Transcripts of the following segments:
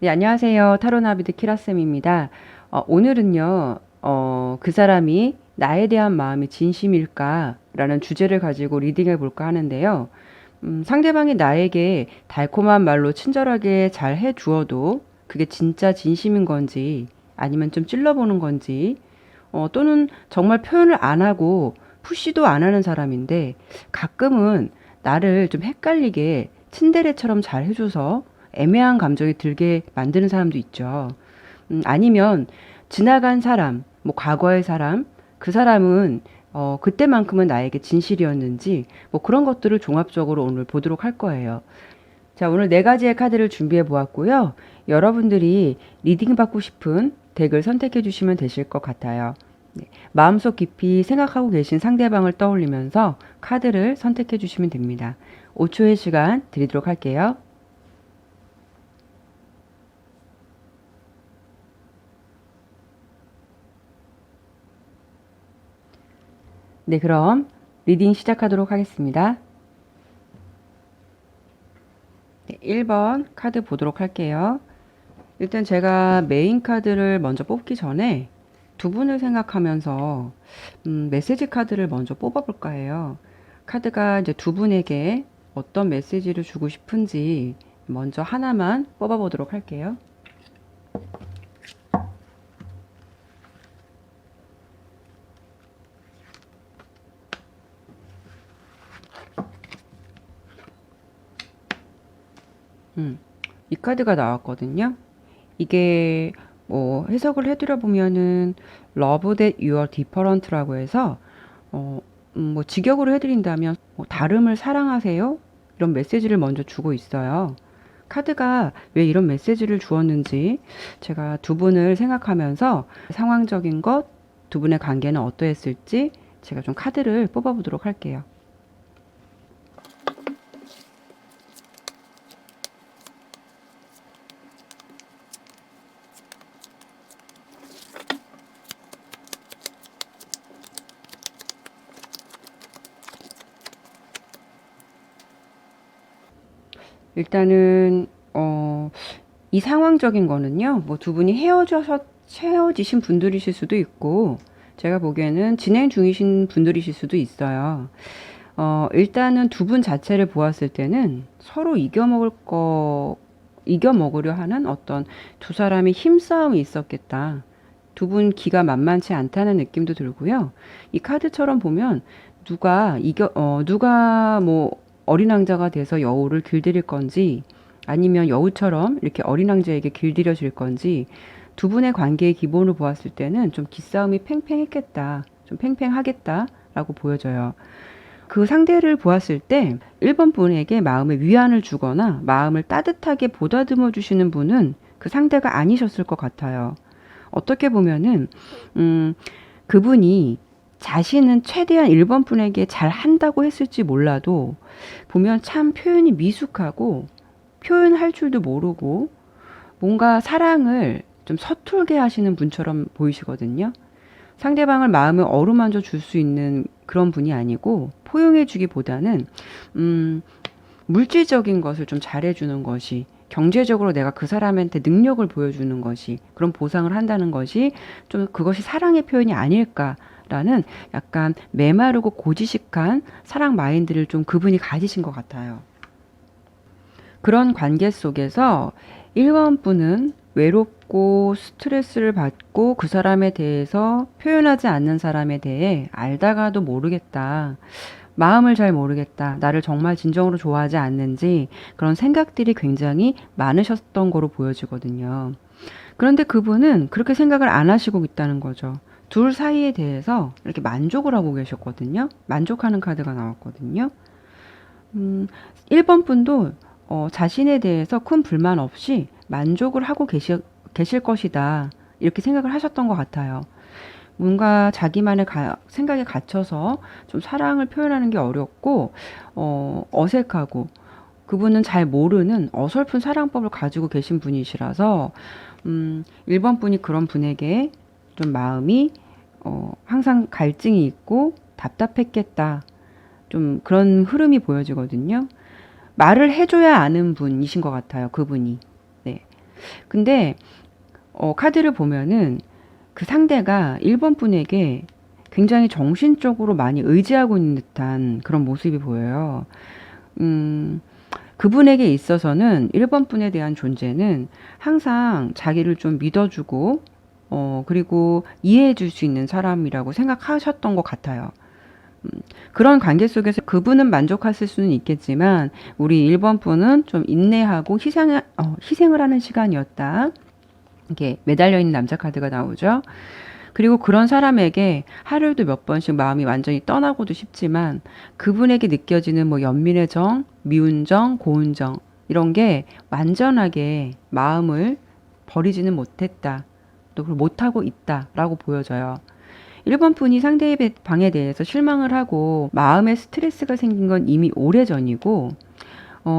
네, 안녕하세요. 타로나비드 키라쌤입니다. 오늘은요, 그 사람이 나에 대한 마음이 진심일까라는 주제를 가지고 리딩해 볼까 하는데요. 상대방이 나에게 달콤한 말로 친절하게 잘 해주어도 그게 진짜 진심인 건지 아니면 좀 찔러보는 건지 또는 정말 표현을 안 하고 푸시도 안 하는 사람인데 가끔은 나를 좀 헷갈리게 츤데레처럼 잘 해줘서 애매한 감정이 들게 만드는 사람도 있죠. 아니면 지나간 사람, 뭐 과거의 사람, 그 사람은 그때만큼은 나에게 진실이었는지 뭐 그런 것들을 종합적으로 오늘 보도록 할 거예요. 자, 오늘 네 가지의 카드를 준비해 보았고요. 여러분들이 리딩 받고 싶은 덱을 선택해 주시면 되실 것 같아요. 네, 마음속 깊이 생각하고 계신 상대방을 떠올리면서 카드를 선택해 주시면 됩니다. 5초의 시간 드리도록 할게요. 네, 그럼 리딩 시작하도록 하겠습니다. 네, 1번 카드 보도록 할게요. 일단 제가 메인 카드를 먼저 뽑기 전에 두 분을 생각하면서 메시지 카드를 먼저 뽑아볼까 해요. 카드가 이제 두 분에게 어떤 메시지를 주고 싶은지 먼저 하나만 뽑아보도록 할게요. 이 카드가 나왔거든요. 이게 뭐 해석을 해드려 보면은 Love that you are different라고 해서 뭐 직역으로 해드린다면 뭐 다름을 사랑하세요? 이런 메시지를 먼저 주고 있어요. 카드가 왜 이런 메시지를 주었는지 제가 두 분을 생각하면서 상황적인 것, 두 분의 관계는 어떠했을지 제가 좀 카드를 뽑아보도록 할게요. 일단은 이 상황적인 거는요. 뭐 두 분이 헤어지신 분들이실 수도 있고 제가 보기에는 진행 중이신 분들이실 수도 있어요. 일단은 두 분 자체를 보았을 때는 서로 이겨먹으려 하는 어떤 두 사람의 힘싸움이 있었겠다. 두 분 기가 만만치 않다는 느낌도 들고요. 이 카드처럼 보면 누가 뭐 어린 왕자가 돼서 여우를 길들일 건지 아니면 여우처럼 이렇게 어린 왕자에게 길들여질 건지 두 분의 관계의 기본을 보았을 때는 좀 기싸움이 팽팽했겠다. 좀 팽팽하겠다라고 보여져요. 그 상대를 보았을 때 1번 분에게 마음의 위안을 주거나 마음을 따뜻하게 보다듬어 주시는 분은 그 상대가 아니셨을 것 같아요. 어떻게 보면은 음, 그분이 자신은 최대한 1번 분에게 잘 한다고 했을지 몰라도 보면 참 표현이 미숙하고 표현할 줄도 모르고 뭔가 사랑을 좀 서툴게 하시는 분처럼 보이시거든요. 상대방을 마음을 어루만져 줄 수 있는 그런 분이 아니고 포용해 주기보다는 음, 물질적인 것을 좀 잘해주는 것이 경제적으로 내가 그 사람한테 능력을 보여주는 것이 그런 보상을 한다는 것이 좀 그것이 사랑의 표현이 아닐까라는 약간 메마르고 고지식한 사랑 마인드를 좀 그분이 가지신 것 같아요. 그런 관계 속에서 1번 분은 외롭고 스트레스를 받고 그 사람에 대해서 표현하지 않는 사람에 대해 알다가도 모르겠다. 마음을 잘 모르겠다. 나를 정말 진정으로 좋아하지 않는지 그런 생각들이 굉장히 많으셨던 거로 보여지거든요. 그런데 그분은 그렇게 생각을 안 하시고 있다는 거죠. 둘 사이에 대해서 이렇게 만족을 하고 계셨거든요. 만족하는 카드가 나왔거든요. 음, 1번 분도 자신에 대해서 큰 불만 없이 만족을 하고 계실 것이다. 이렇게 생각을 하셨던 것 같아요. 뭔가 자기만의 생각에 갇혀서 좀 사랑을 표현하는 게 어렵고, 어색하고, 그분은 잘 모르는 어설픈 사랑법을 가지고 계신 분이시라서, 1번 분이 그런 분에게 좀 마음이, 항상 갈증이 있고 답답했겠다. 좀 그런 흐름이 보여지거든요. 말을 해줘야 아는 분이신 것 같아요. 그분이. 네. 근데 카드를 보면은 그 상대가 1번 분에게 굉장히 정신적으로 많이 의지하고 있는 듯한 그런 모습이 보여요. 음, 그분에게 있어서는 1번 분에 대한 존재는 항상 자기를 좀 믿어주고, 그리고 이해해 줄 수 있는 사람이라고 생각하셨던 것 같아요. 그런 관계 속에서 그분은 만족했을 수는 있겠지만, 우리 1번 분은 좀 인내하고 희생을 하는 시간이었다. 이게 매달려 있는 남자 카드가 나오죠. 그리고 그런 사람에게 하루에도 몇 번씩 마음이 완전히 떠나고도 싶지만 그분에게 느껴지는 뭐 연민의 정, 미운 정, 고운 정 이런 게 완전하게 마음을 버리지는 못했다. 또 그걸 못하고 있다라고 보여져요. 1번 분이 상대의 방에 대해서 실망을 하고 마음에 스트레스가 생긴 건 이미 오래전이고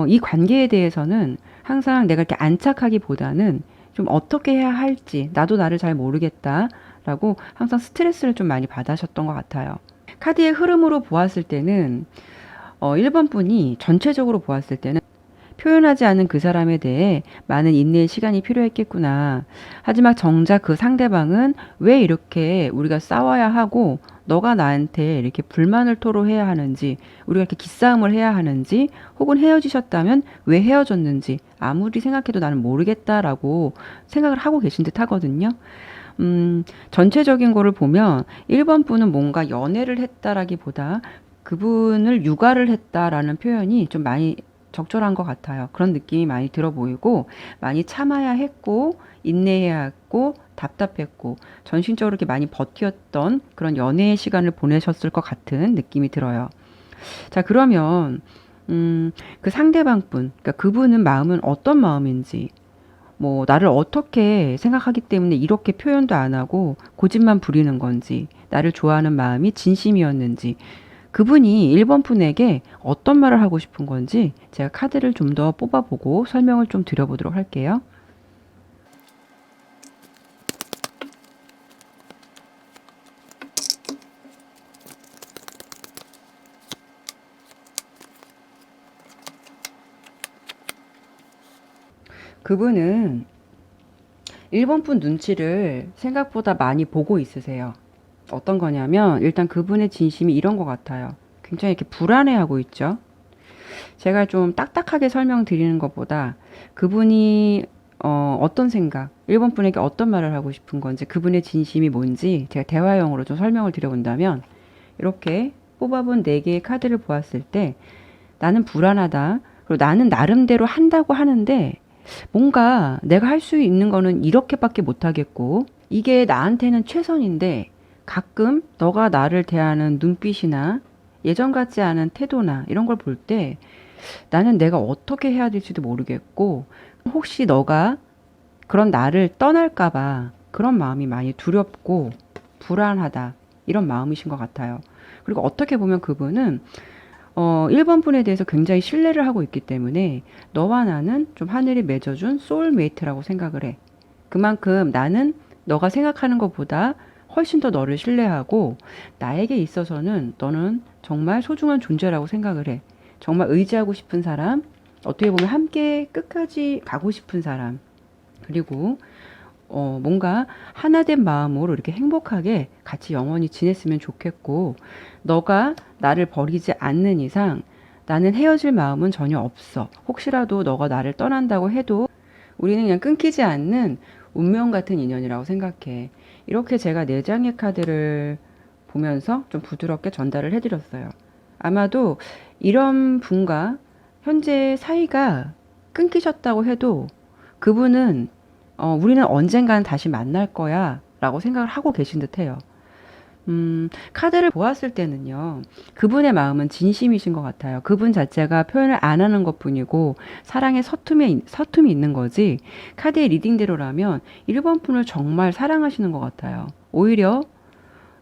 이 관계에 대해서는 항상 내가 이렇게 안착하기보다는 좀 어떻게 해야 할지 나도 나를 잘 모르겠다라고 항상 스트레스를 좀 많이 받으셨던 것 같아요. 카드의 흐름으로 보았을 때는 1번 분이 전체적으로 보았을 때는 표현하지 않은 그 사람에 대해 많은 인내의 시간이 필요했겠구나. 하지만 정작 그 상대방은 왜 이렇게 우리가 싸워야 하고 너가 나한테 이렇게 불만을 토로해야 하는지, 우리가 이렇게 기싸움을 해야 하는지, 혹은 헤어지셨다면 왜 헤어졌는지 아무리 생각해도 나는 모르겠다라고 생각을 하고 계신 듯 하거든요. 전체적인 거를 보면 1번 분은 뭔가 연애를 했다라기보다 그분을 육아를 했다라는 표현이 좀 많이 적절한 것 같아요. 그런 느낌이 많이 들어 보이고 많이 참아야 했고 인내해야 했고 답답했고 전신적으로 이렇게 많이 버텼던 그런 연애의 시간을 보내셨을 것 같은 느낌이 들어요. 자, 그러면 그 상대방 분, 그러니까 그분은 마음은 어떤 마음인지, 뭐 나를 어떻게 생각하기 때문에 이렇게 표현도 안 하고 고집만 부리는 건지, 나를 좋아하는 마음이 진심이었는지, 그분이 1번 분에게 어떤 말을 하고 싶은 건지 제가 카드를 좀 더 뽑아보고 설명을 좀 드려보도록 할게요. 그분은 1번 분 눈치를 생각보다 많이 보고 있으세요. 어떤 거냐면 일단 그분의 진심이 이런 것 같아요. 굉장히 이렇게 불안해하고 있죠. 제가 좀 딱딱하게 설명드리는 것보다 그분이 어떤 생각, 1번 분에게 어떤 말을 하고 싶은 건지, 그분의 진심이 뭔지 제가 대화형으로 좀 설명을 드려본다면 이렇게 뽑아본 4개의 카드를 보았을 때 나는 불안하다. 그리고 나는 나름대로 한다고 하는데 뭔가 내가 할 수 있는 거는 이렇게밖에 못하겠고 이게 나한테는 최선인데 가끔 너가 나를 대하는 눈빛이나 예전 같지 않은 태도나 이런 걸 볼 때 나는 내가 어떻게 해야 될지도 모르겠고 혹시 너가 그런 나를 떠날까봐 그런 마음이 많이 두렵고 불안하다 이런 마음이신 것 같아요. 그리고 어떻게 보면 그분은 1번 분에 대해서 굉장히 신뢰를 하고 있기 때문에 너와 나는 좀 하늘이 맺어준 소울메이트라고 생각을 해. 그만큼 나는 너가 생각하는 것보다 훨씬 더 너를 신뢰하고 나에게 있어서는 너는 정말 소중한 존재라고 생각을 해. 정말 의지하고 싶은 사람, 어떻게 보면 함께 끝까지 가고 싶은 사람, 그리고 뭔가 하나된 마음으로 이렇게 행복하게 같이 영원히 지냈으면 좋겠고, 너가 나를 버리지 않는 이상 나는 헤어질 마음은 전혀 없어. 혹시라도 너가 나를 떠난다고 해도 우리는 그냥 끊기지 않는 운명 같은 인연이라고 생각해. 이렇게 제가 4장의 카드를 보면서 좀 부드럽게 전달을 해드렸어요. 아마도 이런 분과 현재 사이가 끊기셨다고 해도 그분은 우리는 언젠가는 다시 만날 거야 라고 생각을 하고 계신 듯 해요. 카드를 보았을 때는요, 그분의 마음은 진심이신 것 같아요. 그분 자체가 표현을 안 하는 것 뿐이고, 사랑에 서툼이 있는 거지, 카드의 리딩대로라면 1번 분을 정말 사랑하시는 것 같아요. 오히려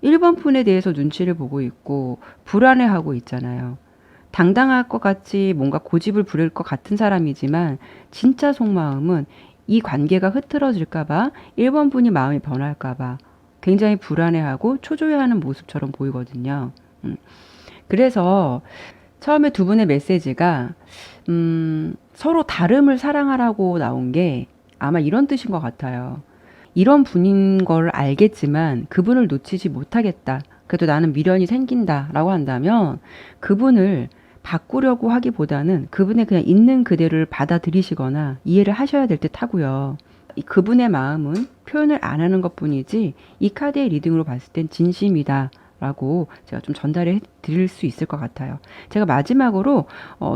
1번 분에 대해서 눈치를 보고 있고, 불안해하고 있잖아요. 당당할 것 같이 뭔가 고집을 부릴 것 같은 사람이지만, 진짜 속마음은 이 관계가 흐트러질까봐, 1번 분이 마음이 변할까봐, 굉장히 불안해하고 초조해하는 모습처럼 보이거든요. 그래서 처음에 두 분의 메시지가 서로 다름을 사랑하라고 나온 게 아마 이런 뜻인 것 같아요. 이런 분인 걸 알겠지만 그분을 놓치지 못하겠다. 그래도 나는 미련이 생긴다라고 한다면 그분을 바꾸려고 하기보다는 그분의 그냥 있는 그대로를 받아들이시거나 이해를 하셔야 될 듯 하고요. 그분의 마음은 표현을 안 하는 것뿐이지 이 카드의 리딩으로 봤을 땐 진심이다. 라고 제가 좀 전달해 드릴 수 있을 것 같아요. 제가 마지막으로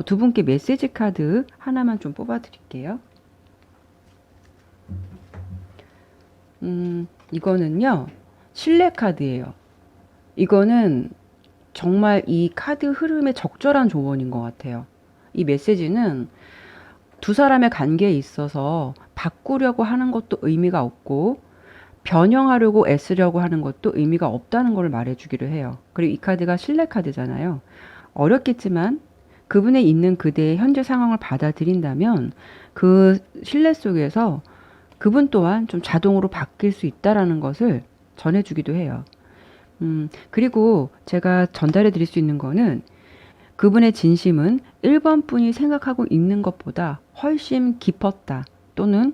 두 분께 메시지 카드 하나만 좀 뽑아 드릴게요. 이거는요, 신뢰 카드예요. 이거는 정말 이 카드 흐름에 적절한 조언인 것 같아요. 이 메시지는 두 사람의 관계에 있어서 바꾸려고 하는 것도 의미가 없고, 변형하려고 애쓰려고 하는 것도 의미가 없다는 걸 말해주기로 해요. 그리고 이 카드가 신뢰 카드잖아요. 어렵겠지만 그분의 있는 그대의 현재 상황을 받아들인다면 그 신뢰 속에서 그분 또한 좀 자동으로 바뀔 수 있다라는 것을 전해주기도 해요. 그리고 제가 전달해 드릴 수 있는 거는 그분의 진심은 1번 분이 생각하고 있는 것보다 훨씬 깊었다 또는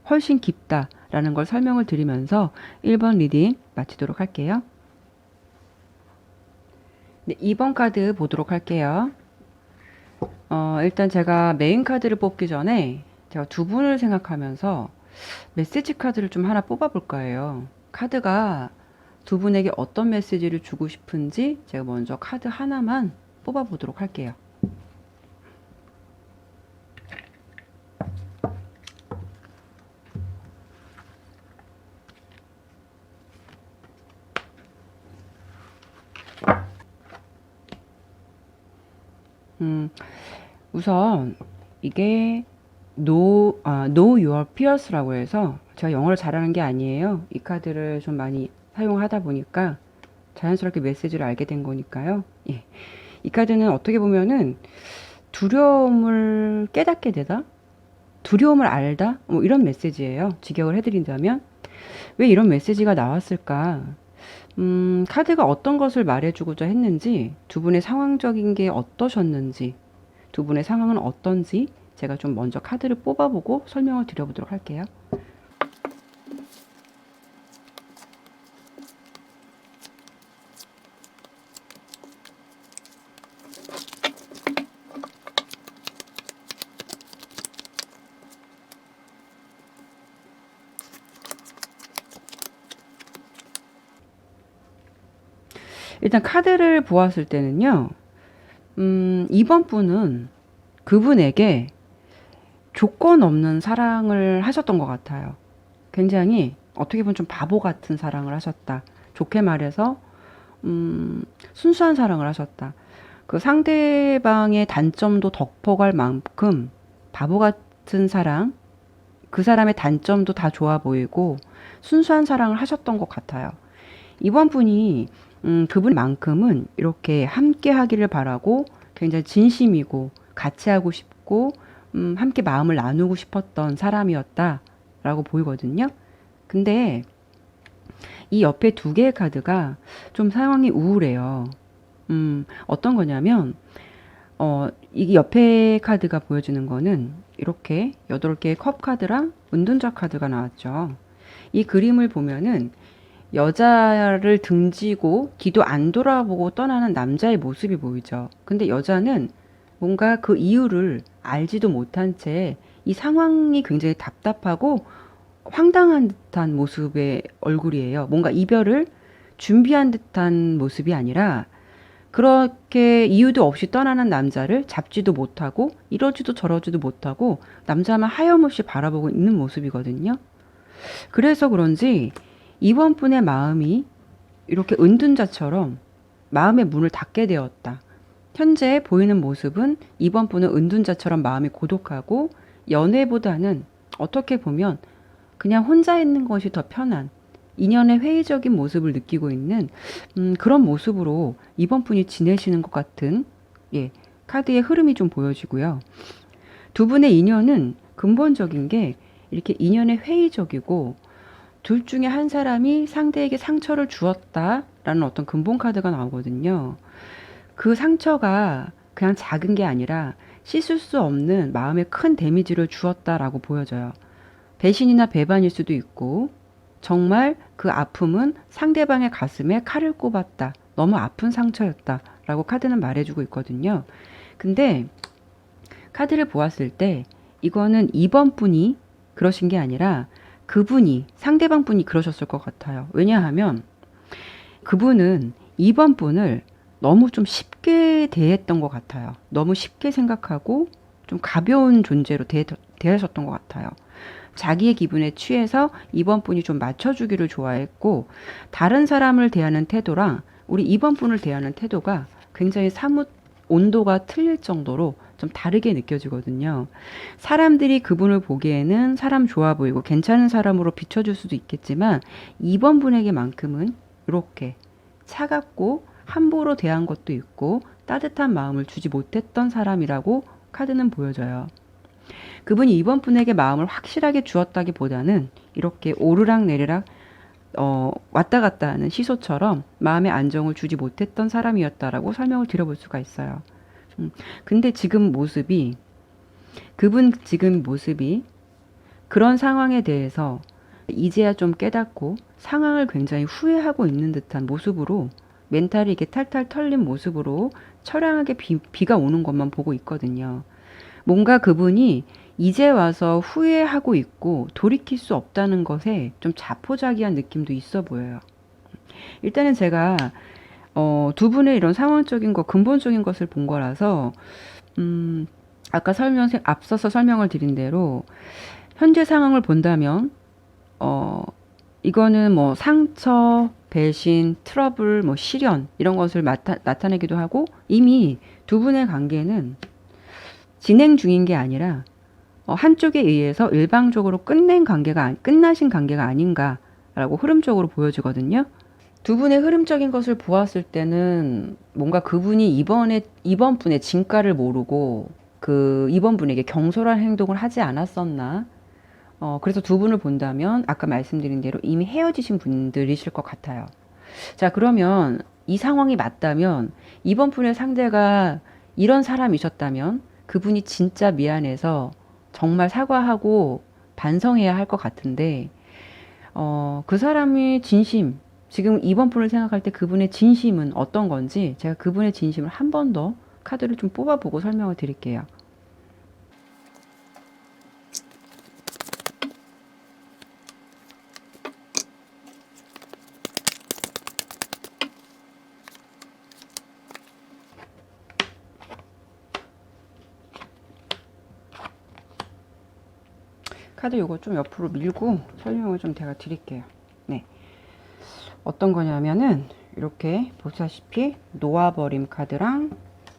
훨씬 깊다라는 걸 설명을 드리면서 1번 리딩 마치도록 할게요. 네, 2번 카드 보도록 할게요. 일단 제가 메인 카드를 뽑기 전에 제가 두 분을 생각하면서 메시지 카드를 좀 하나 뽑아볼 거예요. 카드가 두 분에게 어떤 메시지를 주고 싶은지 제가 먼저 카드 하나만 뽑아보도록 할게요. 우선 이게 Know Your Fears라고 해서 제가 영어를 잘하는 게 아니에요. 이 카드를 좀 많이 사용하다 보니까 자연스럽게 메시지를 알게 된 거니까요. 예. 이 카드는 어떻게 보면은 두려움을 깨닫게 되다, 두려움을 알다, 뭐 이런 메시지예요. 직역을 해드린다면 왜 이런 메시지가 나왔을까? 카드가 어떤 것을 말해주고자 했는지, 두 분의 상황적인 게 어떠셨는지, 두 분의 상황은 어떤지 제가 좀 먼저 카드를 뽑아보고 설명을 드려보도록 할게요. 일단 카드를 보았을 때는요, 이번 분은 그분에게 조건 없는 사랑을 하셨던 것 같아요. 굉장히 어떻게 보면 좀 바보 같은 사랑을 하셨다. 좋게 말해서 순수한 사랑을 하셨다. 그 상대방의 단점도 덮어갈 만큼 바보 같은 사랑, 그 사람의 단점도 다 좋아 보이고 순수한 사랑을 하셨던 것 같아요. 이번 분이 그분만큼은 이렇게 함께 하기를 바라고 굉장히 진심이고 같이 하고 싶고 함께 마음을 나누고 싶었던 사람이었다라고 보이거든요. 근데 이 옆에 두 개의 카드가 좀 상황이 우울해요. 어떤 거냐면, 이 옆에 카드가 보여주는 거는 이렇게 8개의 컵 카드랑 은둔자 카드가 나왔죠. 이 그림을 보면은 여자를 등지고 뒤도 안 돌아보고 떠나는 남자의 모습이 보이죠. 근데 여자는 뭔가 그 이유를 알지도 못한 채 이 상황이 굉장히 답답하고 황당한 듯한 모습의 얼굴이에요. 뭔가 이별을 준비한 듯한 모습이 아니라 그렇게 이유도 없이 떠나는 남자를 잡지도 못하고 이러지도 저러지도 못하고 남자만 하염없이 바라보고 있는 모습이거든요. 그래서 그런지 이번 분의 마음이 이렇게 은둔자처럼 마음의 문을 닫게 되었다. 현재 보이는 모습은 이번 분은 은둔자처럼 마음이 고독하고 연애보다는 어떻게 보면 그냥 혼자 있는 것이 더 편한 인연의 회의적인 모습을 느끼고 있는 그런 모습으로 이번 분이 지내시는 것 같은, 예, 카드의 흐름이 좀 보여지고요. 두 분의 인연은 근본적인 게 이렇게 인연의 회의적이고 둘 중에 한 사람이 상대에게 상처를 주었다라는 어떤 근본 카드가 나오거든요. 그 상처가 그냥 작은 게 아니라 씻을 수 없는 마음에 큰 데미지를 주었다라고 보여져요. 배신이나 배반일 수도 있고, 정말 그 아픔은 상대방의 가슴에 칼을 꼽았다. 너무 아픈 상처였다. 라고 카드는 말해주고 있거든요. 근데 카드를 보았을 때 이거는 2번 분이 그러신 게 아니라 그분이, 상대방 분이 그러셨을 것 같아요. 왜냐하면 그분은 2번 분을 너무 좀 쉽게 대했던 것 같아요. 너무 쉽게 생각하고 좀 가벼운 존재로 대하셨던 것 같아요. 자기의 기분에 취해서 2번 분이 좀 맞춰주기를 좋아했고, 다른 사람을 대하는 태도랑 우리 2번 분을 대하는 태도가 굉장히 사뭇 온도가 틀릴 정도로 좀 다르게 느껴지거든요. 사람들이 그분을 보기에는 사람 좋아 보이고 괜찮은 사람으로 비춰줄 수도 있겠지만 2번 분에게만큼은 이렇게 차갑고 함부로 대한 것도 있고 따뜻한 마음을 주지 못했던 사람이라고 카드는 보여져요. 그분이 2번 분에게 마음을 확실하게 주었다기보다는 이렇게 오르락 내리락 왔다 갔다 하는 시소처럼 마음의 안정을 주지 못했던 사람이었다라고 설명을 드려볼 수가 있어요. 근데 지금 모습이, 그분 지금 모습이 그런 상황에 대해서 이제야 좀 깨닫고 상황을 굉장히 후회하고 있는 듯한 모습으로, 멘탈이 이렇게 탈탈 털린 모습으로 처량하게 비가 오는 것만 보고 있거든요. 뭔가 그분이 이제 와서 후회하고 있고 돌이킬 수 없다는 것에 좀 자포자기한 느낌도 있어 보여요. 일단은 제가 두 분의 이런 상황적인 것, 근본적인 것을 본 거라서 아까 앞서서 설명을 드린 대로 현재 상황을 본다면 이거는 뭐 상처, 배신, 트러블, 뭐 시련 이런 것을 나타내기도 하고, 이미 두 분의 관계는 진행 중인 게 아니라 한쪽에 의해서 일방적으로 끝나신 관계가 아닌가라고 흐름적으로 보여지거든요. 두 분의 흐름적인 것을 보았을 때는 뭔가 그분이 이번 분의 진가를 모르고 그 이번 분에게 경솔한 행동을 하지 않았었나. 그래서 두 분을 본다면 아까 말씀드린 대로 이미 헤어지신 분들이실 것 같아요. 자, 그러면 이 상황이 맞다면 이번 분의 상대가 이런 사람이셨다면 그분이 진짜 미안해서 정말 사과하고 반성해야 할 것 같은데, 그 사람이 진심, 지금 이번 분을 생각할 때 그분의 진심은 어떤 건지 제가 그분의 진심을 한 번 더 카드를 좀 뽑아보고 설명을 드릴게요. 카드 요거 좀 옆으로 밀고 설명을 좀 제가 드릴게요. 네. 어떤 거냐면은 이렇게 보시다시피 놓아버림 카드랑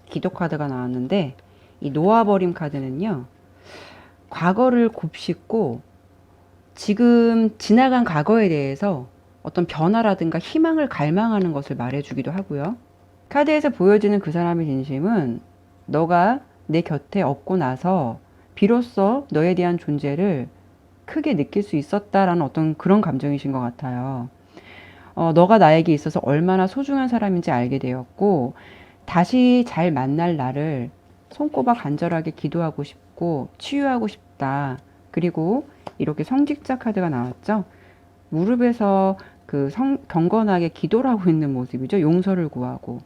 기도 카드가 나왔는데, 이 놓아버림 카드는요, 과거를 곱씹고 지금 지나간 과거에 대해서 어떤 변화라든가 희망을 갈망하는 것을 말해주기도 하고요. 카드에서 보여지는 그 사람의 진심은 너가 내 곁에 없고 나서 비로소 너에 대한 존재를 크게 느낄 수 있었다라는 어떤 그런 감정이신 것 같아요. 너가 나에게 있어서 얼마나 소중한 사람인지 알게 되었고, 다시 잘 만날 나를 손꼽아 간절하게 기도하고 싶고 치유하고 싶다. 그리고 이렇게 성직자 카드가 나왔죠. 무릎에서 경건하게 기도를 하고 있는 모습이죠. 용서를 구하고.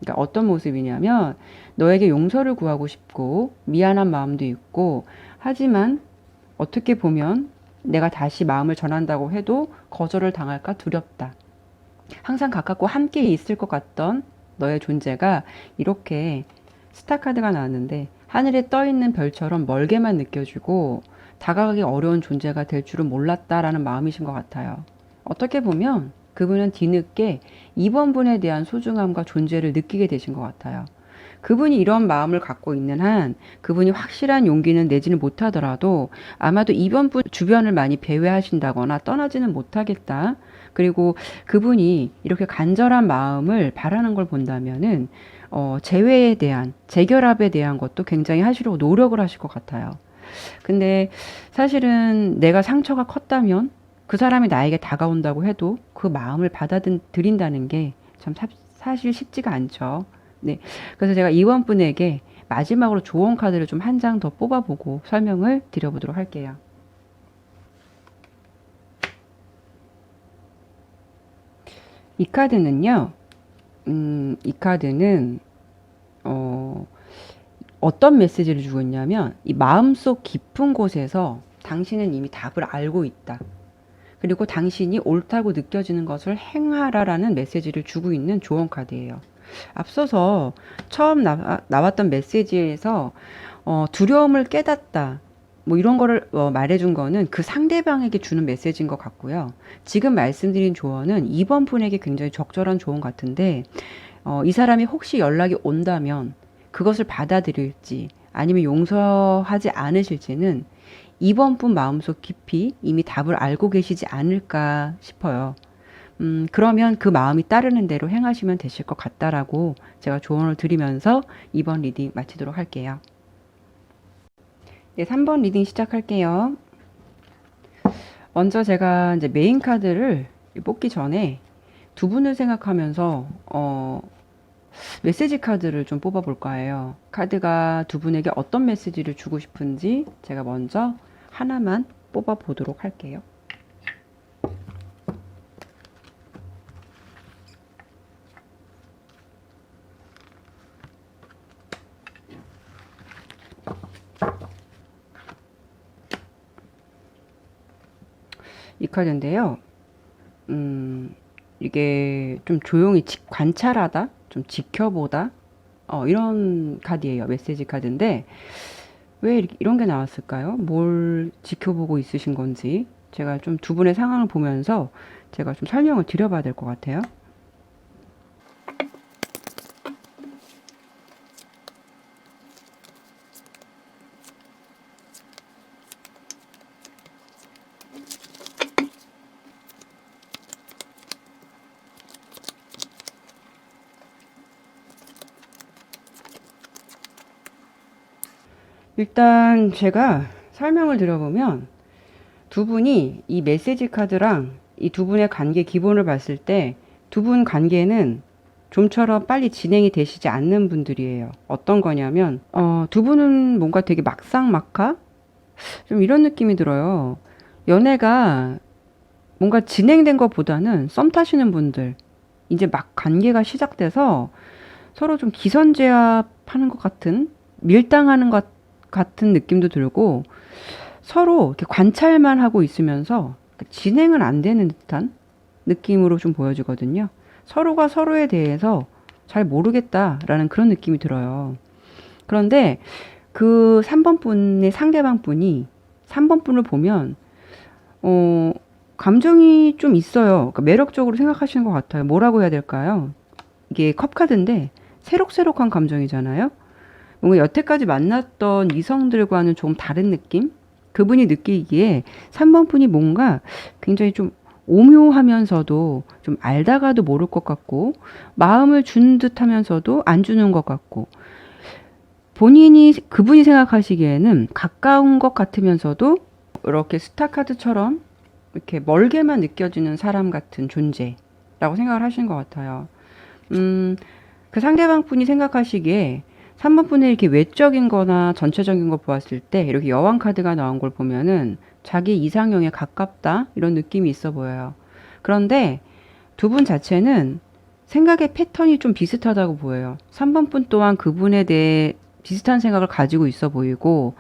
그러니까 어떤 모습이냐면 너에게 용서를 구하고 싶고 미안한 마음도 있고, 하지만 어떻게 보면 내가 다시 마음을 전한다고 해도 거절을 당할까 두렵다. 항상 가깝고 함께 있을 것 같던 너의 존재가 이렇게 스타 카드가 나왔는데 하늘에 떠 있는 별처럼 멀게만 느껴지고 다가가기 어려운 존재가 될 줄은 몰랐다라는 마음이신 것 같아요. 어떻게 보면 그분은 뒤늦게 이번 분에 대한 소중함과 존재를 느끼게 되신 것 같아요. 그분이 이런 마음을 갖고 있는 한 그분이 확실한 용기는 내지는 못하더라도 아마도 이번 분 주변을 많이 배회하신다거나 떠나지는 못하겠다. 그리고 그분이 이렇게 간절한 마음을 바라는 걸 본다면은 재회에 대한, 재결합에 대한 것도 굉장히 하시려고 노력을 하실 것 같아요. 근데 사실은 내가 상처가 컸다면 그 사람이 나에게 다가온다고 해도 그 마음을 받아들인다는 게 참 사실 쉽지가 않죠. 네. 그래서 제가 이번 분에게 마지막으로 조언 카드를 좀 한 장 더 뽑아보고 설명을 드려보도록 할게요. 이 카드는요, 이 카드는, 어, 어떤 메시지를 주고 있냐면, 이 마음속 깊은 곳에서 당신은 이미 답을 알고 있다. 그리고 당신이 옳다고 느껴지는 것을 행하라라는 메시지를 주고 있는 조언 카드예요. 앞서서 처음 나왔던 메시지에서 두려움을 깨닫다. 뭐 이런 거를 말해준 거는 그 상대방에게 주는 메시지인 것 같고요. 지금 말씀드린 조언은 이번 분에게 굉장히 적절한 조언 같은데, 이 사람이 혹시 연락이 온다면 그것을 받아들일지 아니면 용서하지 않으실지는 이번 분 마음속 깊이 이미 답을 알고 계시지 않을까 싶어요. 그러면 그 마음이 따르는 대로 행하시면 되실 것 같다라고 제가 조언을 드리면서 이번 리딩 마치도록 할게요. 네, 3번 리딩 시작할게요. 먼저 제가 이제 메인 카드를 뽑기 전에 두 분을 생각하면서 메시지 카드를 좀 뽑아볼까 해요. 카드가 두 분에게 어떤 메시지를 주고 싶은지 제가 먼저 하나만 뽑아보도록 할게요. 이 카드인데요. 이게 좀 조용히 관찰하다, 좀 지켜보다, 이런 카드예요. 메시지 카드인데, 왜 이런 게 나왔을까요? 뭘 지켜보고 있으신 건지, 제가 좀 두 분의 상황을 보면서 제가 좀 설명을 드려봐야 될 것 같아요. 일단 제가 설명을 드려보면 두 분이 이 메시지 카드랑 이 두 분의 관계 기본을 봤을 때 두 분 관계는 좀처럼 빨리 진행이 되시지 않는 분들이에요. 어떤 거냐면 두 분은 뭔가 되게 막상막하? 좀 이런 느낌이 들어요. 연애가 뭔가 진행된 것보다는 썸 타시는 분들, 이제 막 관계가 시작돼서 서로 좀 기선제압하는 것 같은, 밀당하는 것 같은 느낌도 들고, 서로 이렇게 관찰만 하고 있으면서 진행은 안 되는 듯한 느낌으로 좀 보여지거든요. 서로가 서로에 대해서 잘 모르겠다라는 그런 느낌이 들어요. 그런데 그 3번 분의 상대방 분이 3번 분을 보면, 어, 감정이 좀 있어요. 그러니까 매력적으로 생각하시는 것 같아요. 뭐라고 해야 될까요? 이게 컵카드인데 새록새록한 감정이잖아요. 뭔가 여태까지 만났던 이성들과는 좀 다른 느낌? 그분이 느끼기에 3번 분이 뭔가 굉장히 좀 오묘하면서도 좀 알다가도 모를 것 같고 마음을 준 듯 하면서도 안 주는 것 같고 본인이 그분이 생각하시기에는 가까운 것 같으면서도 이렇게 스타카드처럼 이렇게 멀게만 느껴지는 사람 같은 존재라고 생각을 하시는 것 같아요. 그 상대방 분이 생각하시기에 3번 분의 이렇게 외적인 거나 전체적인 걸 보았을 때 이렇게 여왕 카드가 나온 걸 보면은 자기 이상형에 가깝다 이런 느낌이 있어 보여요. 그런데 두 분 자체는 생각의 패턴이 좀 비슷하다고 보여요. 3번 분 또한 그분에 대해 비슷한 생각을 가지고 있어 보이고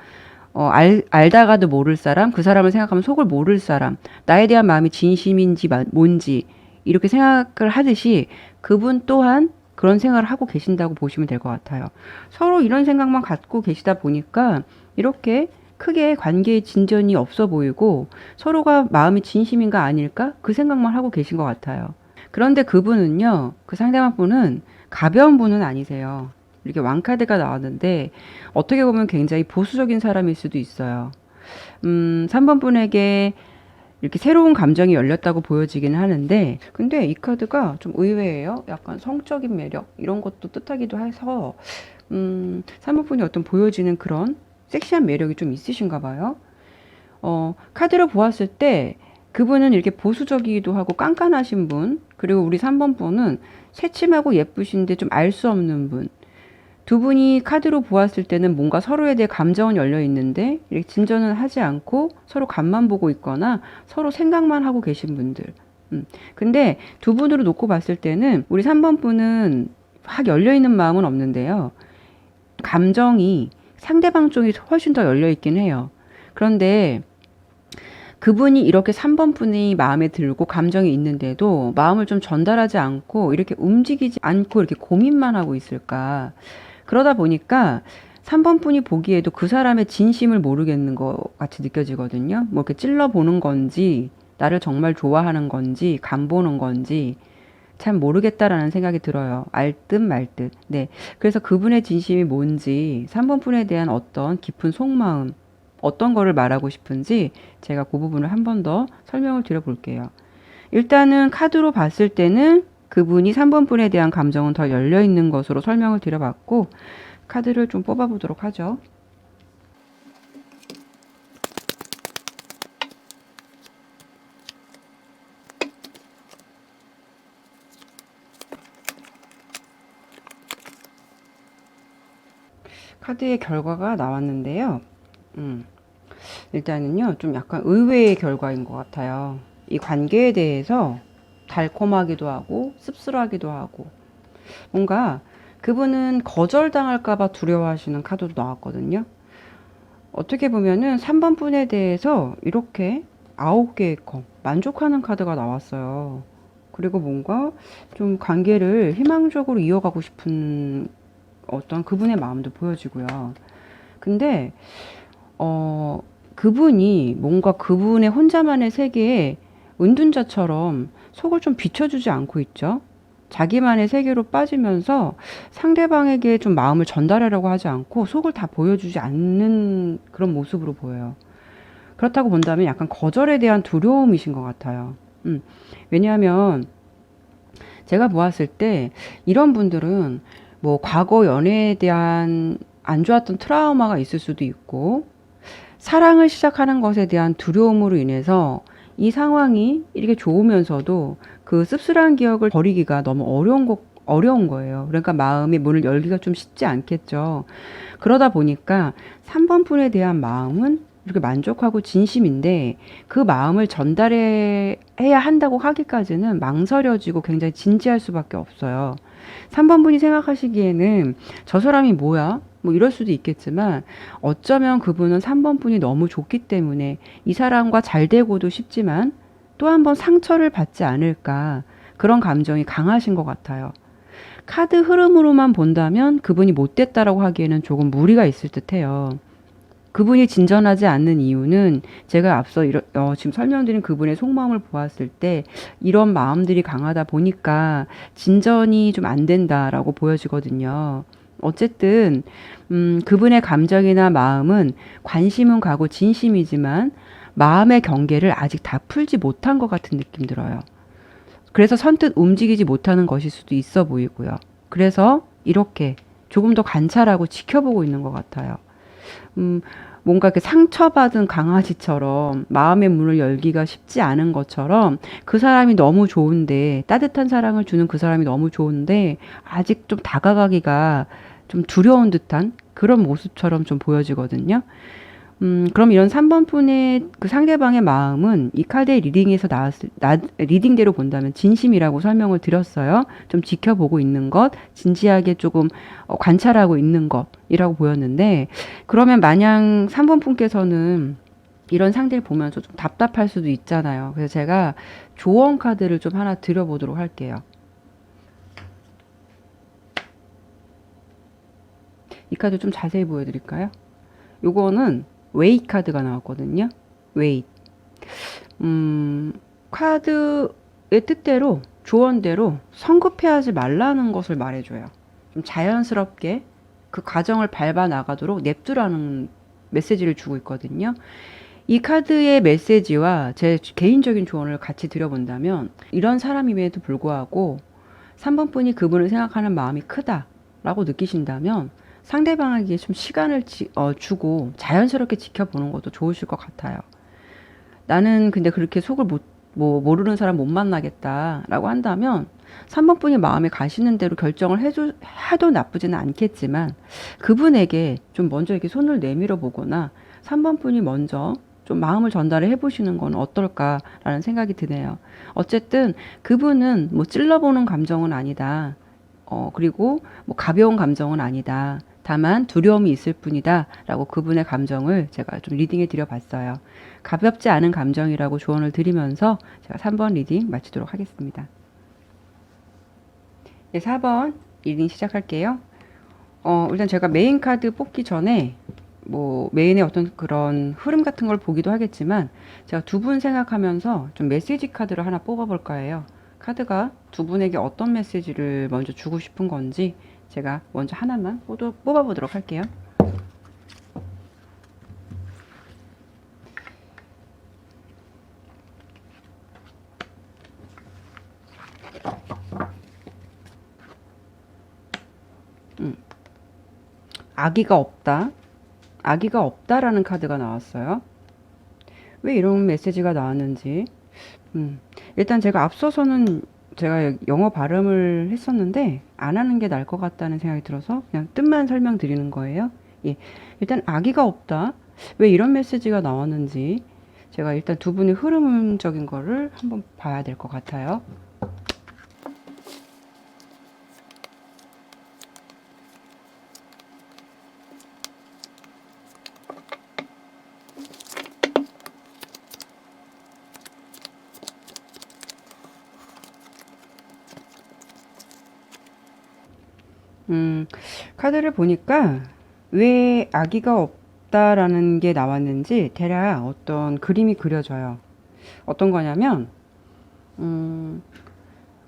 알다가도 모를 사람, 그 사람을 생각하면 속을 모를 사람, 나에 대한 마음이 진심인지 뭔지 이렇게 생각을 하듯이 그분 또한 그런 생각을 하고 계신다고 보시면 될 것 같아요. 서로 이런 생각만 갖고 계시다 보니까 이렇게 크게 관계의 진전이 없어 보이고 서로가 마음이 진심인가 아닐까? 그 생각만 하고 계신 것 같아요. 그런데 그분은요, 그 상대방 분은 가벼운 분은 아니세요. 이렇게 왕카드가 나왔는데 어떻게 보면 굉장히 보수적인 사람일 수도 있어요. 3번 분에게 이렇게 새로운 감정이 열렸다고 보여지긴 하는데 근데 이 카드가 좀 의외예요. 약간 성적인 매력 이런 것도 뜻하기도 해서 3번 분이 어떤 보여지는 그런 섹시한 매력이 좀 있으신가 봐요. 카드로 보았을 때 그분은 이렇게 보수적이기도 하고 깐깐하신 분, 그리고 우리 3번 분은 새침하고 예쁘신데 좀 알 수 없는 분. 두 분이 카드로 보았을 때는 뭔가 서로에 대해 감정은 열려 있는데 이렇게 진전은 하지 않고 서로 간만 보고 있거나 서로 생각만 하고 계신 분들. 근데 두 분으로 놓고 봤을 때는 우리 3번 분은 확 열려있는 마음은 없는데요. 감정이 상대방 쪽이 훨씬 더 열려있긴 해요. 그런데 그분이 이렇게 3번 분이 마음에 들고 감정이 있는데도 마음을 좀 전달하지 않고 이렇게 움직이지 않고 이렇게 고민만 하고 있을까. 그러다 보니까 3번 분이 보기에도 그 사람의 진심을 모르겠는 것 같이 느껴지거든요. 뭐 이렇게 찔러보는 건지, 나를 정말 좋아하는 건지, 간보는 건지, 참 모르겠다라는 생각이 들어요. 알 듯 말 듯. 네. 그래서 그분의 진심이 뭔지, 3번 분에 대한 어떤 깊은 속마음, 어떤 거를 말하고 싶은지 제가 그 부분을 한 번 더 설명을 드려볼게요. 일단은 카드로 봤을 때는 그분이 3번 분에 대한 감정은 더 열려있는 것으로 설명을 드려봤고, 카드를 좀 뽑아보도록 하죠. 카드의 결과가 나왔는데요. 일단은요, 좀 약간 의외의 결과인 것 같아요. 이 관계에 대해서 달콤하기도 하고, 씁쓸하기도 하고, 뭔가 그분은 거절당할까봐 두려워하시는 카드도 나왔거든요. 어떻게 보면은 3번 분에 대해서 이렇게 9개의 컵, 만족하는 카드가 나왔어요. 그리고 뭔가 좀 관계를 희망적으로 이어가고 싶은 어떤 그분의 마음도 보여지고요. 근데 그분이 뭔가 그분의 혼자만의 세계에 은둔자처럼 속을 좀 비춰주지 않고 있죠. 자기만의 세계로 빠지면서 상대방에게 좀 마음을 전달하려고 하지 않고 속을 다 보여주지 않는 그런 모습으로 보여요. 그렇다고 본다면 약간 거절에 대한 두려움이신 것 같아요. 왜냐하면 제가 보았을 때 이런 분들은 뭐 과거 연애에 대한 안 좋았던 트라우마가 있을 수도 있고 사랑을 시작하는 것에 대한 두려움으로 인해서 이 상황이 이렇게 좋으면서도 그 씁쓸한 기억을 버리기가 너무 어려운 거예요. 그러니까 마음의 문을 열기가 좀 쉽지 않겠죠. 그러다 보니까 3번 분에 대한 마음은 이렇게 만족하고 진심인데 그 마음을 전달해야 한다고 하기까지는 망설여지고 굉장히 진지할 수밖에 없어요. 3번 분이 생각하시기에는 저 사람이 뭐야? 뭐 이럴 수도 있겠지만 어쩌면 그분은 3번 분이 너무 좋기 때문에 이 사람과 잘 되고도 싶지만 또 한 번 상처를 받지 않을까 그런 감정이 강하신 것 같아요. 카드 흐름으로만 본다면 그분이 못됐다라고 하기에는 조금 무리가 있을 듯해요. 그분이 진전하지 않는 이유는 제가 앞서 지금 설명드린 그분의 속마음을 보았을 때 이런 마음들이 강하다 보니까 진전이 좀 안 된다라고 보여지거든요. 어쨌든 그분의 감정이나 마음은 관심은 가고 진심이지만 마음의 경계를 아직 다 풀지 못한 것 같은 느낌 들어요. 그래서 선뜻 움직이지 못하는 것일 수도 있어 보이고요. 그래서 이렇게 조금 더 관찰하고 지켜보고 있는 것 같아요. 뭔가 그 상처받은 강아지처럼 마음의 문을 열기가 쉽지 않은 것처럼 그 사람이 너무 좋은데 따뜻한 사랑을 주는 그 사람이 너무 좋은데 아직 좀 다가가기가 좀 두려운 듯한 그런 모습처럼 좀 보여지거든요. 그럼 이런 3번 분의 그 상대방의 마음은 이 카드의 리딩에서 리딩대로 본다면 진심이라고 설명을 드렸어요. 좀 지켜보고 있는 것, 진지하게 조금 관찰하고 있는 것이라고 보였는데, 그러면 마냥 3번 분께서는 이런 상대를 보면서 좀 답답할 수도 있잖아요. 그래서 제가 조언 카드를 좀 하나 드려보도록 할게요. 이 카드 좀 자세히 보여드릴까요? 요거는 웨이 카드가 나왔거든요. 웨이. 카드의 뜻대로 조언대로 성급해하지 말라는 것을 말해줘요. 좀 자연스럽게 그 과정을 밟아 나가도록 냅두라는 메시지를 주고 있거든요. 이 카드의 메시지와 제 개인적인 조언을 같이 드려본다면 이런 사람임에도 불구하고 3번 분이 그분을 생각하는 마음이 크다라고 느끼신다면 상대방에게 좀 시간을 주고 자연스럽게 지켜보는 것도 좋으실 것 같아요. 나는 근데 그렇게 속을 모르는 사람 못 만나겠다라고 한다면 3번 분이 마음에 가시는 대로 결정을 해도 나쁘지는 않겠지만 그분에게 좀 먼저 이렇게 손을 내밀어 보거나 3번 분이 먼저 좀 마음을 전달을 해보시는 건 어떨까라는 생각이 드네요. 어쨌든 그분은 뭐 찔러보는 감정은 아니다. 그리고 뭐 가벼운 감정은 아니다. 다만 두려움이 있을 뿐이다. 라고 그분의 감정을 제가 좀 리딩해 드려 봤어요. 가볍지 않은 감정이라고 조언을 드리면서 제가 3번 리딩 마치도록 하겠습니다. 네, 4번 리딩 시작할게요. 일단 제가 메인 카드 뽑기 전에 뭐 메인의 어떤 그런 흐름 같은 걸 보기도 하겠지만 제가 두 분 생각하면서 좀 메시지 카드를 하나 뽑아볼까 해요. 카드가 두 분에게 어떤 메시지를 먼저 주고 싶은 건지 제가 먼저 하나만 뽑아보도록 할게요. 아기가 없다. 아기가 없다라는 카드가 나왔어요. 왜 이런 메시지가 나왔는지. 일단 제가 앞서서는 제가 영어 발음을 했었는데 안 하는 게 나을 것 같다는 생각이 들어서 그냥 뜻만 설명드리는 거예요. 예. 일단 아기가 없다. 왜 이런 메시지가 나왔는지 제가 일단 두 분의 흐름적인 거를 한번 봐야 될 것 같아요. 카드를 보니까 왜 아기가 없다라는 게 나왔는지 대략 어떤 그림이 그려져요. 어떤 거냐면,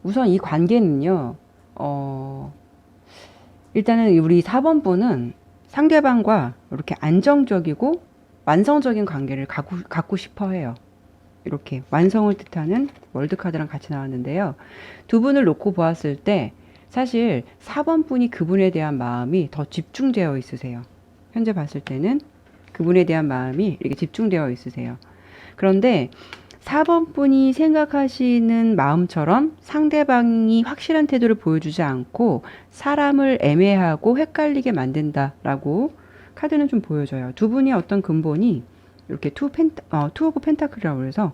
우선 이 관계는요, 일단은 우리 4번 분은 상대방과 이렇게 안정적이고 완성적인 관계를 갖고 싶어 해요. 이렇게 완성을 뜻하는 월드카드랑 같이 나왔는데요. 두 분을 놓고 보았을 때 사실 4번 분이 그분에 대한 마음이 더 집중되어 있으세요. 현재 봤을 때는 그분에 대한 마음이 이렇게 집중되어 있으세요. 그런데 4번 분이 생각하시는 마음처럼 상대방이 확실한 태도를 보여주지 않고 사람을 애매하고 헷갈리게 만든다라고 카드는 좀 보여져요. 두 분이 어떤 근본이 이렇게 투 오브 펜타클이라고 해서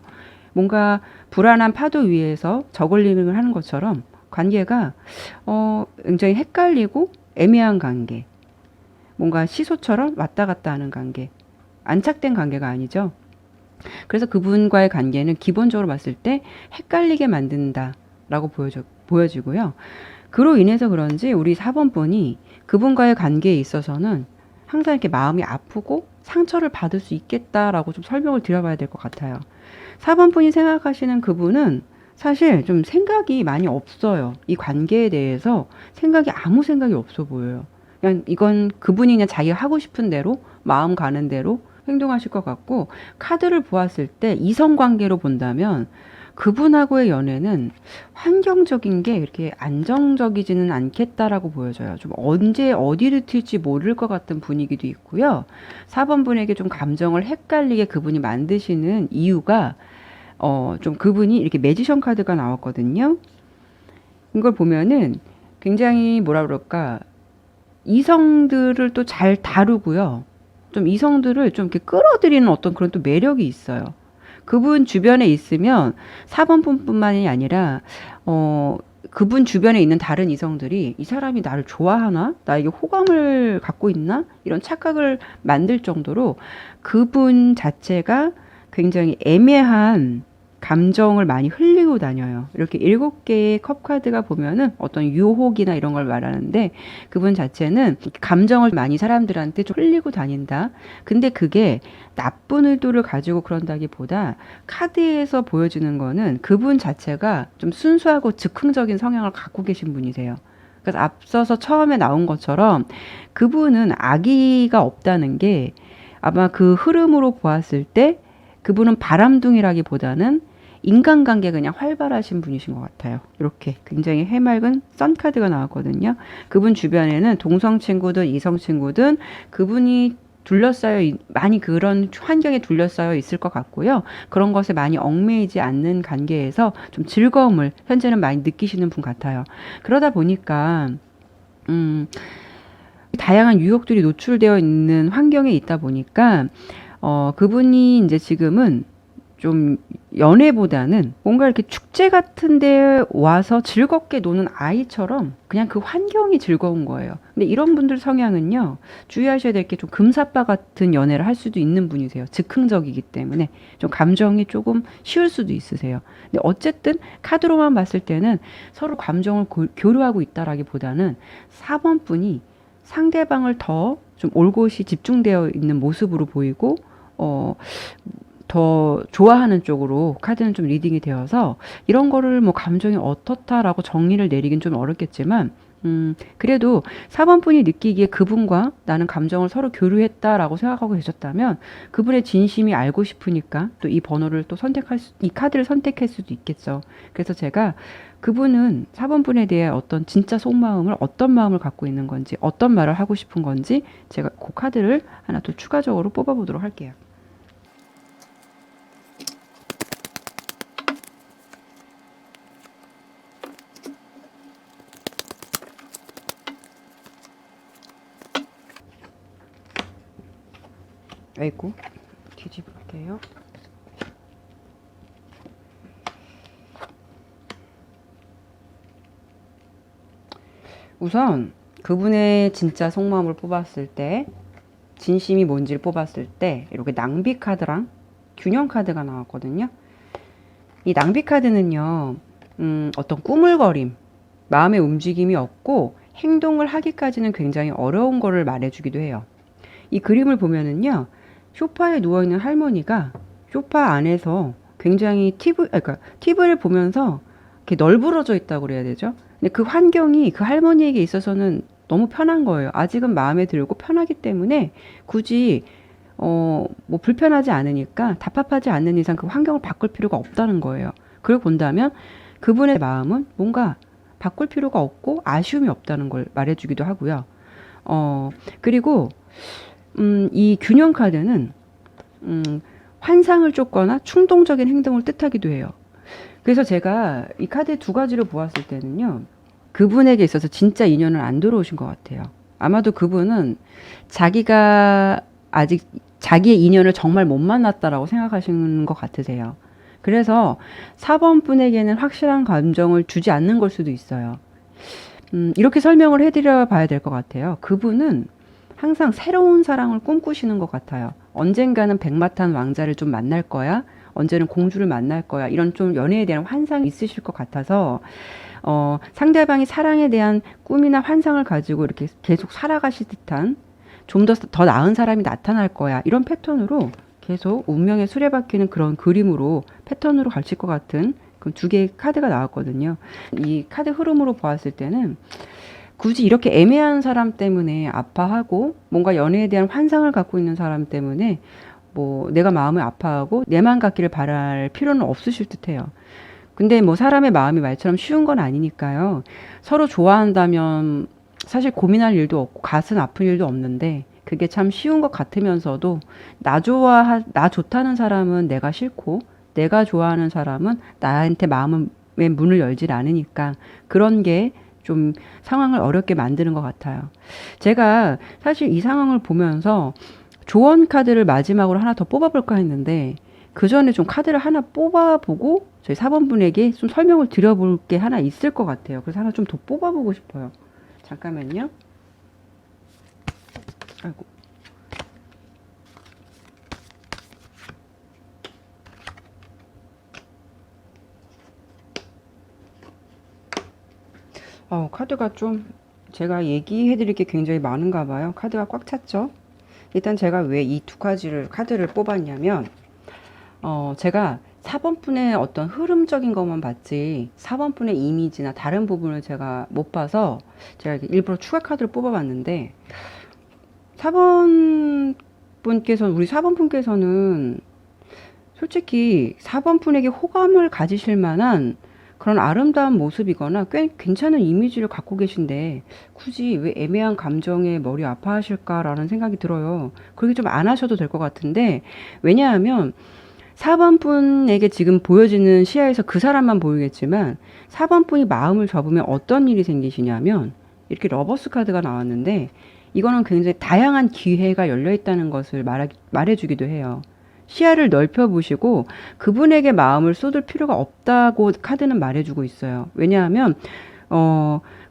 뭔가 불안한 파도 위에서 저글링을 하는 것처럼 관계가 굉장히 헷갈리고 애매한 관계, 뭔가 시소처럼 왔다 갔다 하는 관계, 안착된 관계가 아니죠. 그래서 그분과의 관계는 기본적으로 봤을 때 헷갈리게 만든다라고 보여지고요. 그로 인해서 그런지 우리 4번 분이 그분과의 관계에 있어서는 항상 이렇게 마음이 아프고 상처를 받을 수 있겠다라고 좀 설명을 드려봐야 될 것 같아요. 4번 분이 생각하시는 그분은 사실 좀 생각이 많이 없어요. 이 관계에 대해서 아무 생각이 없어 보여요. 그냥 이건 그분이 그냥 자기가 하고 싶은 대로 마음 가는 대로 행동하실 것 같고, 카드를 보았을 때 이성관계로 본다면 그분하고의 연애는 환경적인 게 이렇게 안정적이지는 않겠다라고 보여져요. 좀 언제 어디를 튈지 모를 것 같은 분위기도 있고요. 4번 분에게 좀 감정을 헷갈리게 그분이 만드시는 이유가 좀 그분이 이렇게 매지션 카드가 나왔거든요. 이걸 보면은 굉장히 뭐라 그럴까, 이성들을 또 잘 다루고요. 좀 이성들을 좀 이렇게 끌어들이는 어떤 그런 또 매력이 있어요. 그분 주변에 있으면 4번 분뿐만이 아니라 그분 주변에 있는 다른 이성들이 이 사람이 나를 좋아하나? 나에게 호감을 갖고 있나? 이런 착각을 만들 정도로 그분 자체가 굉장히 애매한 감정을 많이 흘리고 다녀요. 이렇게 7개의 컵 카드가 보면은 어떤 유혹이나 이런 걸 말하는데 그분 자체는 감정을 많이 사람들한테 좀 흘리고 다닌다. 근데 그게 나쁜 의도를 가지고 그런다기보다 카드에서 보여지는 거는 그분 자체가 좀 순수하고 즉흥적인 성향을 갖고 계신 분이세요. 그래서 앞서서 처음에 나온 것처럼 그분은 아기가 없다는 게 아마 그 흐름으로 보았을 때 그분은 바람둥이라기보다는 인간관계가 그냥 활발하신 분이신 것 같아요. 이렇게 굉장히 해맑은 썬카드가 나왔거든요. 그분 주변에는 동성 친구든 이성 친구든 그분이 많이 그런 환경에 둘러싸여 있을 것 같고요. 그런 것에 많이 얽매이지 않는 관계에서 좀 즐거움을 현재는 많이 느끼시는 분 같아요. 그러다 보니까 다양한 유혹들이 노출되어 있는 환경에 있다 보니까 그분이 이제 지금은 좀 연애보다는 뭔가 이렇게 축제 같은 데 와서 즐겁게 노는 아이처럼 그냥 그 환경이 즐거운 거예요. 근데 이런 분들 성향은요, 주의하셔야 될 게 좀 금사빠 같은 연애를 할 수도 있는 분이세요. 즉흥적이기 때문에 좀 감정이 조금 쉬울 수도 있으세요. 근데 어쨌든 카드로만 봤을 때는 서로 감정을 교류하고 있다라기보다는 4번 분이 상대방을 더 좀 올곧이 집중되어 있는 모습으로 보이고, 어, 더 좋아하는 쪽으로 카드는 좀 리딩이 되어서 이런 거를 뭐 감정이 어떻다라고 정리를 내리긴 좀 어렵겠지만, 그래도 4번 분이 느끼기에 그분과 나는 감정을 서로 교류했다라고 생각하고 계셨다면 그분의 진심이 알고 싶으니까 또 이 번호를 또 이 카드를 선택할 수도 있겠죠. 그래서 제가 그분은 4번 분에 대해 어떤 진짜 속마음을 어떤 마음을 갖고 있는 건지 어떤 말을 하고 싶은 건지 제가 그 카드를 하나 또 추가적으로 뽑아보도록 할게요. 아이고, 뒤집을게요. 우선 그분의 진짜 속마음을 뽑았을 때, 진심이 뭔지를 뽑았을 때 이렇게 낭비 카드랑 균형 카드가 나왔거든요. 이 낭비 카드는요, 어떤 꾸물거림, 마음의 움직임이 없고 행동을 하기까지는 굉장히 어려운 거를 말해주기도 해요. 이 그림을 보면은요, 소파에 누워있는 할머니가 소파 안에서 굉장히 그러니까 TV를 보면서 이렇게 널브러져 있다고 그래야 되죠. 근데 그 환경이 그 할머니에게 있어서는 너무 편한 거예요. 아직은 마음에 들고 편하기 때문에 굳이 뭐 불편하지 않으니까 답답하지 않는 이상 그 환경을 바꿀 필요가 없다는 거예요. 그걸 본다면 그분의 마음은 뭔가 바꿀 필요가 없고 아쉬움이 없다는 걸 말해주기도 하고요. 그리고 이 균형 카드는 환상을 쫓거나 충동적인 행동을 뜻하기도 해요. 그래서 제가 이 카드 두 가지를 보았을 때는요, 그분에게 있어서 진짜 인연은 안 들어오신 것 같아요. 아마도 그분은 자기가 아직 자기의 인연을 정말 못 만났다라고 생각하시는 것 같으세요. 그래서 4번 분에게는 확실한 감정을 주지 않는 걸 수도 있어요. 이렇게 설명을 해드려 봐야 될 것 같아요. 그분은 항상 새로운 사랑을 꿈꾸시는 것 같아요. 언젠가는 백마탄 왕자를 좀 만날 거야. 언제는 공주를 만날 거야. 이런 좀 연애에 대한 환상이 있으실 것 같아서, 상대방이 사랑에 대한 꿈이나 환상을 가지고 이렇게 계속 살아가실 듯한 좀 더 나은 사람이 나타날 거야. 이런 패턴으로 계속 운명의 수레바퀴는 그런 그림으로 패턴으로 가실 것 같은 그 두 개의 카드가 나왔거든요. 이 카드 흐름으로 보았을 때는 굳이 이렇게 애매한 사람 때문에 아파하고 뭔가 연애에 대한 환상을 갖고 있는 사람 때문에 뭐 내가 마음을 아파하고 내만 갖기를 바랄 필요는 없으실 듯해요. 근데 뭐 사람의 마음이 말처럼 쉬운 건 아니니까요. 서로 좋아한다면 사실 고민할 일도 없고 가슴 아픈 일도 없는데 그게 참 쉬운 것 같으면서도 나 좋다는 사람은 내가 싫고 내가 좋아하는 사람은 나한테 마음의 문을 열질 않으니까 그런 게 좀 상황을 어렵게 만드는 것 같아요. 제가 사실 이 상황을 보면서 조언 카드를 마지막으로 하나 더 뽑아볼까 했는데 그 전에 좀 카드를 하나 뽑아보고 저희 4번 분에게 좀 설명을 드려볼 게 하나 있을 것 같아요. 그래서 하나 좀 더 뽑아보고 싶어요. 잠깐만요. 아이고. 카드가 좀 제가 얘기해 드릴 게 굉장히 많은가 봐요. 카드가 꽉 찼죠? 일단 제가 왜 이 두 가지를 카드를 뽑았냐면 제가 4번 분의 어떤 흐름적인 것만 봤지 4번 분의 이미지나 다른 부분을 제가 못 봐서 제가 일부러 추가 카드를 뽑아봤는데 4번 우리 4번 분께서는 솔직히 4번 분에게 호감을 가지실 만한 그런 아름다운 모습이거나 꽤 괜찮은 이미지를 갖고 계신데 굳이 왜 애매한 감정에 머리 아파하실까라는 생각이 들어요. 그렇게 좀 안 하셔도 될 것 같은데 왜냐하면 4번 분에게 지금 보여지는 시야에서 그 사람만 보이겠지만 4번 분이 마음을 접으면 어떤 일이 생기시냐면 이렇게 러버스 카드가 나왔는데 이거는 굉장히 다양한 기회가 열려 있다는 것을 말해주기도 해요. 시야를 넓혀보시고 그분에게 마음을 쏟을 필요가 없다고 카드는 말해주고 있어요. 왜냐하면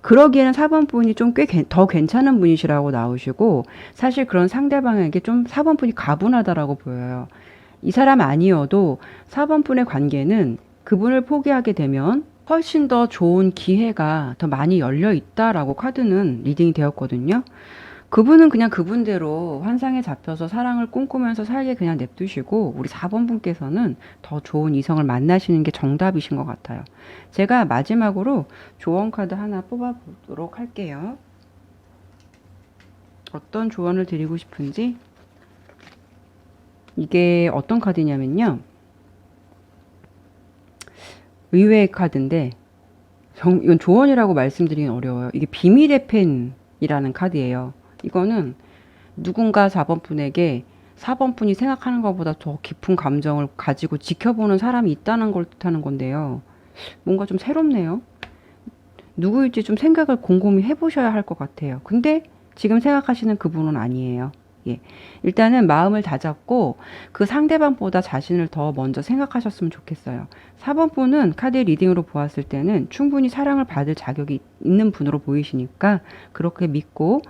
그러기에는 4번 분이 좀 꽤 더 괜찮은 분이시라고 나오시고, 사실 그런 상대방에게 좀 4번 분이 가분하다라고 보여요. 이 사람 아니어도 4번 분의 관계는 그분을 포기하게 되면 훨씬 더 좋은 기회가 더 많이 열려 있다라고 카드는 리딩이 되었거든요. 그분은 그냥 그분대로 환상에 잡혀서 사랑을 꿈꾸면서 살게 그냥 냅두시고, 우리 4번 분께서는 더 좋은 이성을 만나시는 게 정답이신 것 같아요. 제가 마지막으로 조언 카드 하나 뽑아보도록 할게요. 어떤 조언을 드리고 싶은지. 이게 어떤 카드냐면요, 의외의 카드인데, 이건 조언이라고 말씀드리긴 어려워요. 이게 비밀의 펜이라는 카드예요. 이거는 누군가 4번 분에게 4번 분이 생각하는 것보다 더 깊은 감정을 가지고 지켜보는 사람이 있다는 걸 뜻하는 건데요. 뭔가 좀 새롭네요. 누구일지 좀 생각을 곰곰이 해보셔야 할 것 같아요. 근데 지금 생각하시는 그분은 아니에요. 예. 일단은 마음을 다잡고 그 상대방보다 자신을 더 먼저 생각하셨으면 좋겠어요. 4번 분은 카드 리딩으로 보았을 때는 충분히 사랑을 받을 자격이 있는 분으로 보이시니까 그렇게 믿고,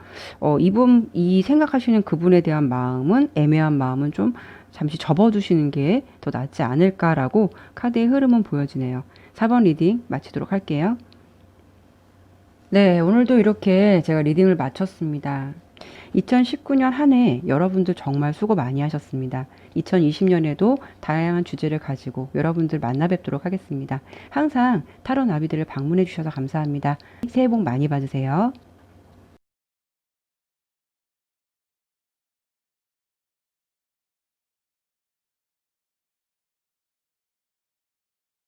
이 생각하시는 그분에 대한 마음은, 애매한 마음은 좀 잠시 접어두시는 게 더 낫지 않을까라고 카드의 흐름은 보여지네요. 4번 리딩 마치도록 할게요. 네, 오늘도 이렇게 제가 리딩을 마쳤습니다. 2019년 한 해 여러분들 정말 수고 많이 하셨습니다. 2020년에도 다양한 주제를 가지고 여러분들 만나 뵙도록 하겠습니다. 항상 타로 나비들을 방문해 주셔서 감사합니다. 새해 복 많이 받으세요.